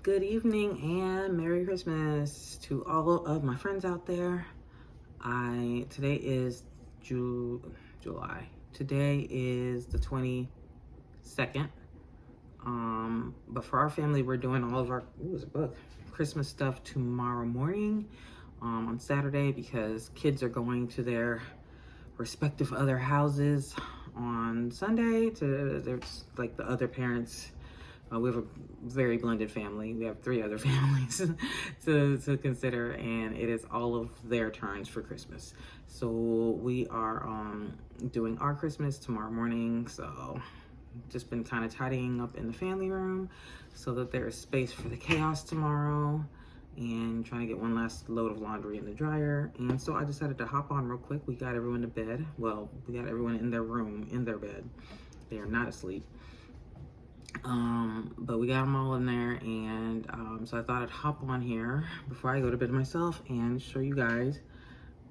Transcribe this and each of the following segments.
Good evening and Merry Christmas to all of my friends out there. Today is July. Today is the 22nd. But for our family, we're doing all of our Christmas stuff tomorrow morning, on Saturday, because kids are going to their respective other houses on Sunday to there's like the other parents. We have a very blended family. We have 3 other families to consider, and it is all of their turns for Christmas. So we are doing our Christmas tomorrow morning. So just been kind of tidying up in the family room so that there is space for the chaos tomorrow, and trying to get one last load of laundry in the dryer. And so I decided to hop on real quick. We got everyone to bed. Well, we got everyone in their room, in their bed. They are not asleep. But we got them all in there, and so I thought I'd hop on here before I go to bed myself and show you guys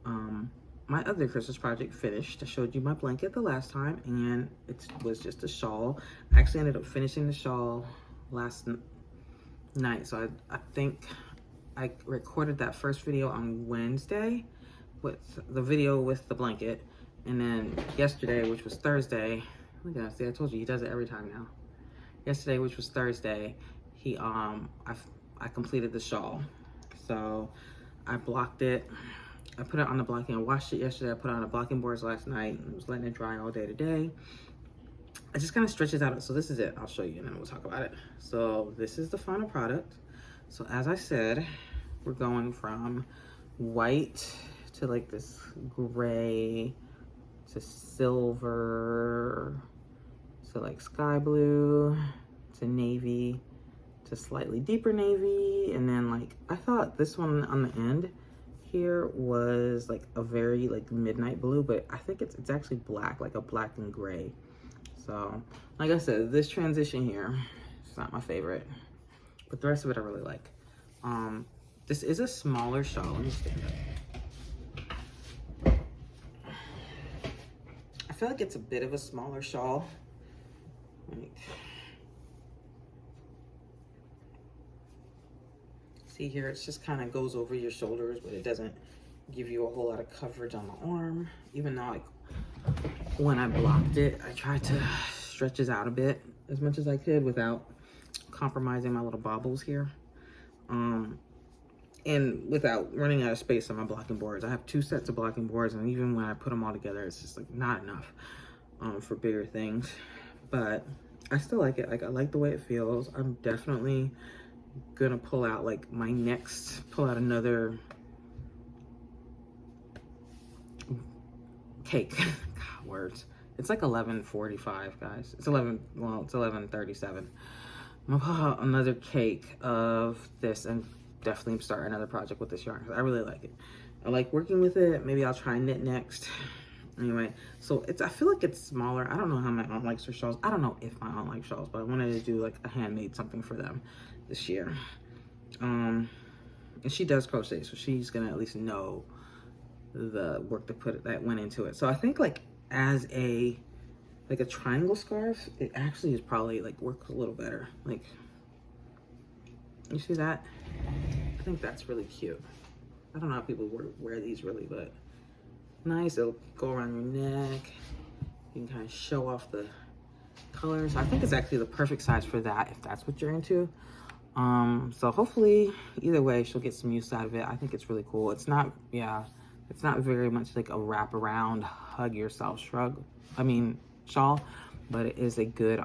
my other Christmas project finished. I showed you my blanket the last time, and it was just a shawl. I actually ended up finishing the shawl last night, so I think I recorded that first video on Wednesday with the video with the blanket, and then yesterday, which was Thursday, look at that, see, I told you he does it every time now. Yesterday, which was Thursday, I completed the shawl. So I blocked it. I put it on the blocking. I washed it yesterday. I put it on the blocking boards last night and was letting it dry all day today. It just kind of stretches out. So this is it. I'll show you and then we'll talk about it. So this is the final product. So as I said, we're going from white to like this gray to silver, so like sky blue to navy to slightly deeper navy. And then like, I thought this one on the end here was like a very like midnight blue, but I think it's actually black, like a black and gray. So like I said, this transition here, it's not my favorite, but the rest of it I really like. This is a smaller shawl. Let me stand up. I feel like it's a bit of a smaller shawl. Like, see here, it just kind of goes over your shoulders, but it doesn't give you a whole lot of coverage on the arm. Even though like when I blocked it, I tried to stretch this out a bit as much as I could without compromising my little bobbles here, and without running out of space on my blocking boards. I have 2 sets of blocking boards, and even when I put them all together, it's just like not enough for bigger things. But I still like it. Like, I like the way it feels. I'm definitely gonna pull out like pull out another cake. God, words. It's like 11:45, guys. It's 11:37. I'm gonna pull out another cake of this and definitely start another project with this yarn. I really like it. I like working with it. Maybe I'll try knit next. Anyway, so I feel like it's smaller. I don't know how my aunt likes her shawls. I don't know if my aunt likes shawls, but I wanted to do like a handmade something for them this year. And she does crochet, so she's gonna at least know the work that went into it. So I think like as a triangle scarf, it actually is probably like works a little better. Like, you see that? I think that's really cute. I don't know how people wear these really, but nice. It'll go around your neck. You can kind of show off the colors. I think it's actually the perfect size for that, if that's what you're into. So hopefully either way she'll get some use out of it. I think it's really cool. It's not very much like a wrap around hug yourself shawl, but it is a good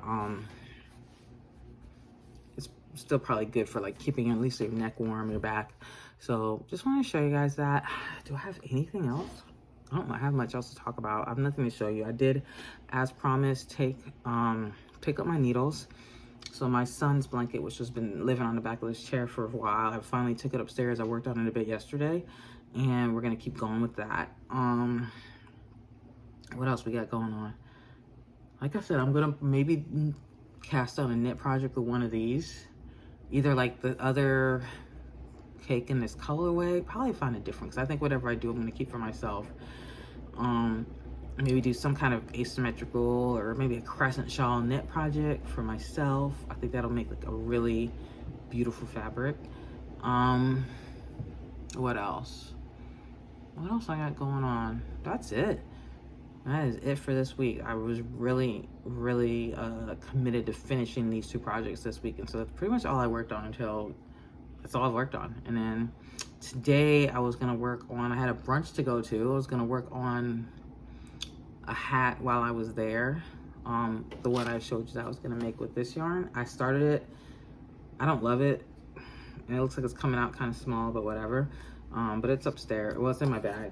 it's still probably good for like keeping at least your neck warm, your back. So just want to show you guys that. Do I have anything else? I don't have much else to talk about. I have nothing to show you. I did, as promised, pick up my needles. So my son's blanket, which has been living on the back of this chair for a while, I finally took it upstairs. I worked on it a bit yesterday, and we're gonna keep going with that. What else we got going on? Like I said, I'm gonna maybe cast out a knit project with one of these, either like the other cake in this colorway. Probably find it different, because I think whatever I do, I'm gonna keep for myself. Maybe do some kind of asymmetrical or maybe a crescent shawl knit project for myself. I think that'll make like a really beautiful fabric. What else? What else I got going on? That's it. That is it for this week. I was really committed to finishing these 2 projects this week, and so that's pretty much all I worked on until that's all I've worked on. And then today I was gonna work on, I had a brunch to go to. I was gonna work on a hat while I was there. The one I showed you that I was gonna make with this yarn. I started it. I don't love it. And it looks like it's coming out kind of small, but whatever. But it's upstairs. Well, it's in my bag.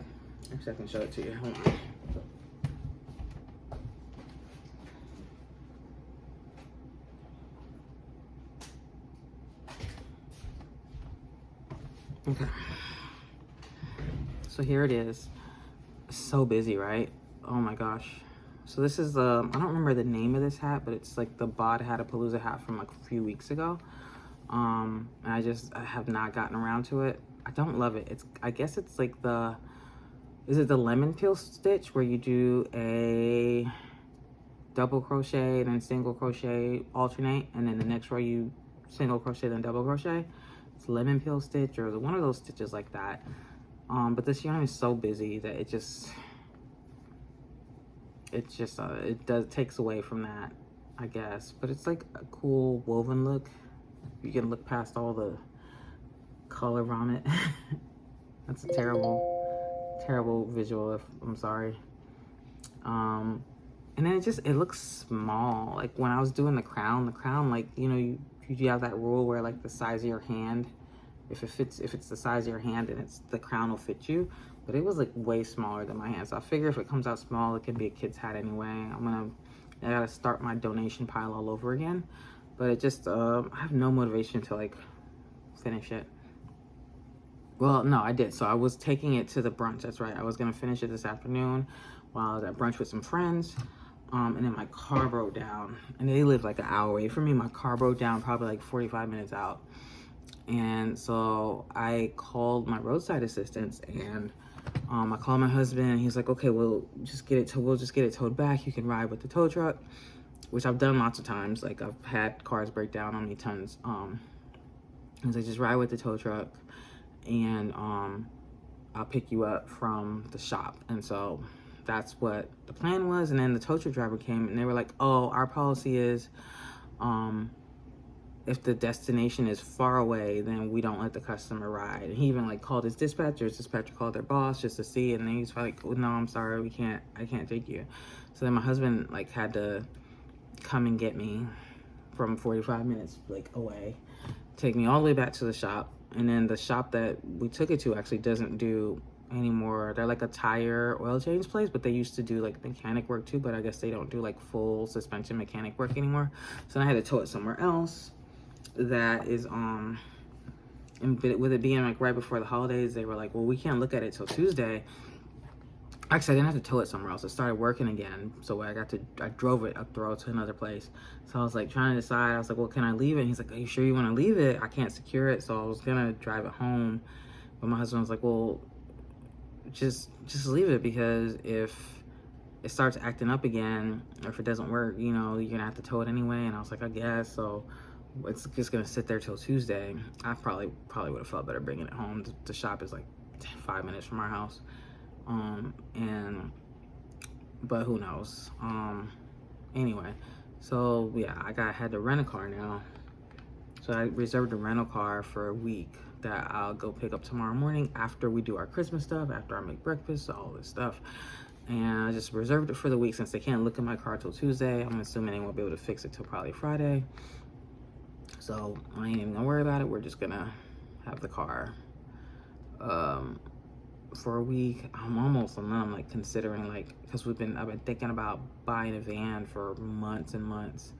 Actually, I can show it to you. Hold on. Okay. So here it is. So busy, right? Oh my gosh. So this is the, I don't remember the name of this hat, but it's like the Bod Hatapalooza hat from like a few weeks ago. And I have not gotten around to it. I don't love it. I guess it's like is it the lemon peel stitch where you do a double crochet and then single crochet, alternate, and then the next row you single crochet then double crochet? It's lemon peel stitch or one of those stitches like that. But this yarn is so busy that it takes away from that, I guess. But it's like a cool woven look. You can look past all the color on it. That's a terrible visual, I'm sorry. And then it looks small. Like when I was doing the crown, like, you know, you have that rule where like the size of your hand, if it's the size of your hand, then the crown will fit you. But it was like way smaller than my hand. So I figure if it comes out small, it can be a kid's hat anyway. I gotta start my donation pile all over again. But it just, I have no motivation to like finish it. Well, no, I did. So I was taking it to the brunch. That's right. I was gonna finish it this afternoon while I was at brunch with some friends. And then my car broke down. And they live like an hour away from me. My car broke down probably like 45 minutes out. And so I called my roadside assistance, and I called my husband, and he's like, okay, we'll just get it towed back. You can ride with the tow truck, which I've done lots of times. Like I've had cars break down on me tons. He's like, just ride with the tow truck, and I'll pick you up from the shop. And so that's what the plan was. And then the tow truck driver came, and they were like, oh, our policy is, if the destination is far away, then we don't let the customer ride. And he even like called his dispatcher. His dispatcher called their boss just to see, and then he's like, oh, no, I'm sorry, I can't take you. So then my husband like had to come and get me from 45 minutes like away, take me all the way back to the shop. And then the shop that we took it to actually doesn't do anymore. They're like a tire oil change place, but they used to do like mechanic work too, but I guess they don't do like full suspension mechanic work anymore. So I had to tow it somewhere else. That is and with it being like right before the holidays, they were like, well, we can't look at it till Tuesday. Actually, I didn't have to tow it somewhere else. It started working again, so I drove it up the road to another place. So I was like trying to decide. I was like, well, can I leave it? And he's like, are you sure you want to leave it? I can't secure it. So I was gonna drive it home, but my husband was like, well, just leave it, because if it starts acting up again, or if it doesn't work, you know, you're gonna have to tow it anyway. And I was like, I guess so. It's just gonna sit there till Tuesday. I probably would have felt better bringing it home. The shop is like 5 minutes from our house, but who knows. Anyway, so yeah, I had to rent a car now. So I reserved a rental car for a week that I'll go pick up tomorrow morning after we do our Christmas stuff, after I make breakfast, all this stuff. And I just reserved it for the week since they can't look at my car till Tuesday. I'm assuming they won't be able to fix it till probably Friday. So I ain't even gonna worry about it. We're just gonna have the car for a week. I'm like considering, like, because I've been thinking about buying a van for months and months,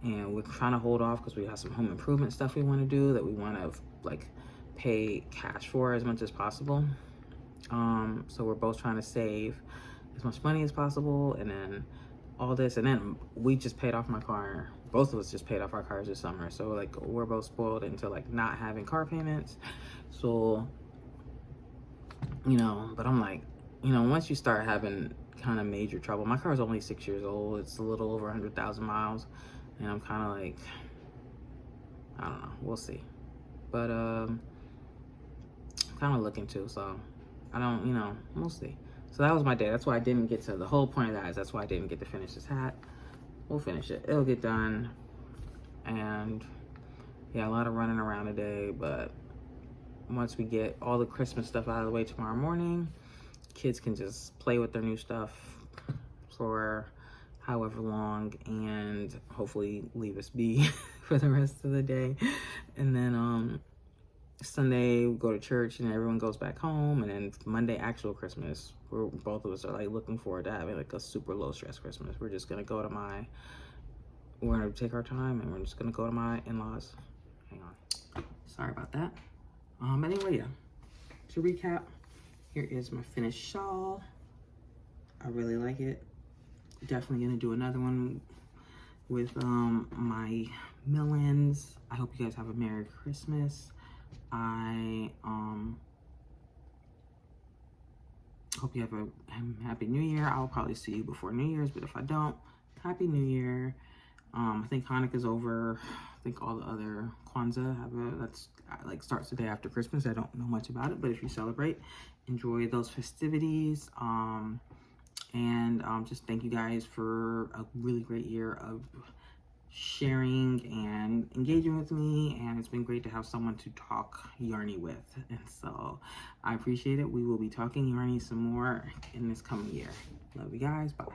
and we're trying to hold off because we have some home improvement stuff we want to do that we want to like pay cash for as much as possible. So we're both trying to save as much money as possible, and then all this, and then we just paid off my car. Both of us just paid off our cars this summer, so like we're both spoiled into like not having car payments. So, you know, but I'm like, you know, once you start having kind of major trouble, my car is only 6 years old. It's a little over 100,000 miles, and I'm kind of like, I don't know, we'll see. But kind of looking to, so I don't, you know, we'll see. So that was my day. That's why I didn't get to, the whole point of that is that's why I didn't get to finish this hat. We'll finish it. It'll get done. And yeah, a lot of running around today, but once we get all the Christmas stuff out of the way tomorrow morning, kids can just play with their new stuff for however long and hopefully leave us be for the rest of the day. And then Sunday we go to church and everyone goes back home, and then Monday actual Christmas, where both of us are like looking forward to having like a super low stress Christmas. We're just gonna go to we're gonna take our time and we're just gonna go to my in-laws. Hang on, sorry about that. Anyway, yeah, to recap, here is my finished shawl. I really like it. Definitely gonna do another one with my Millens. I hope you guys have a Merry Christmas. I hope you have a Happy New Year. I'll probably see you before New Year's, but if I don't, Happy New Year. I think Hanukkah's over. I think all the other Kwanzaa that's like starts the day after Christmas. I don't know much about it, but if you celebrate, enjoy those festivities. And just thank you guys for a really great year of sharing and engaging with me, and it's been great to have someone to talk yarny with, and so I appreciate it. We will be talking yarny some more in this coming year. Love you guys. Bye.